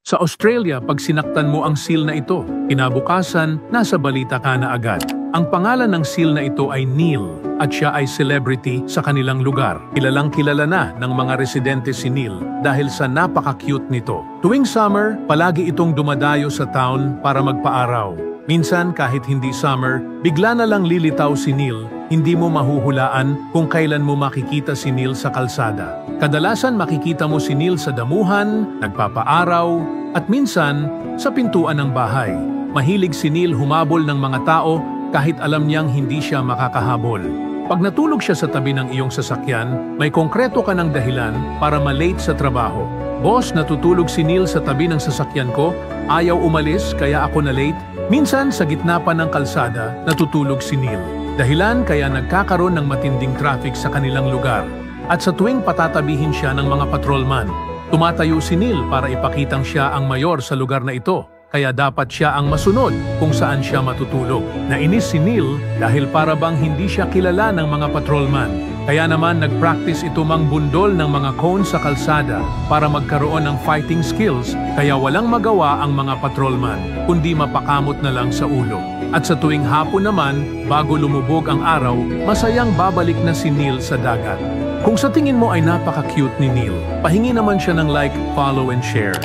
Sa Australia, pag sinaktan mo ang seal na ito, kinabukasan, nasa balita ka na agad. Ang pangalan ng seal na ito ay Neil at siya ay celebrity sa kanilang lugar. Kilalang kilala na ng mga residente si Neil dahil sa napaka-cute nito. Tuwing summer, palagi itong dumadayo sa town para magpaaraw. Minsan kahit hindi summer, bigla na lang lilitaw si Neil, hindi mo mahuhulaan kung kailan mo makikita si Neil sa kalsada. Kadalasan makikita mo si Neil sa damuhan, nagpapaaraw, at minsan sa pintuan ng bahay. Mahilig si Neil humabol ng mga tao kahit alam niyang hindi siya makakahabol. Pag natulog siya sa tabi ng iyong sasakyan, may konkreto ka ng dahilan para malate sa trabaho. Boss, natutulog si Neil sa tabi ng sasakyan ko, ayaw umalis kaya ako na late. Minsan sa gitna pa ng kalsada, natutulog si Neil. Dahilan kaya nagkakaroon ng matinding traffic sa kanilang lugar. At sa tuwing patatabihin siya ng mga patrolman, tumatayo si Neil para ipakitang siya ang mayor sa lugar na ito. Kaya dapat siya ang masunod kung saan siya matutulog. Nainis si Neil dahil para bang hindi siya kilala ng mga patrolman. Kaya naman nag-practice ito mang bundol ng mga cone sa kalsada para magkaroon ng fighting skills kaya walang magawa ang mga patrolman kundi mapakamot na lang sa ulo. At sa tuwing hapon naman, bago lumubog ang araw, masayang babalik na si Neil sa dagat. Kung sa tingin mo ay napaka-cute ni Neil, pahingi naman siya ng like, follow and share.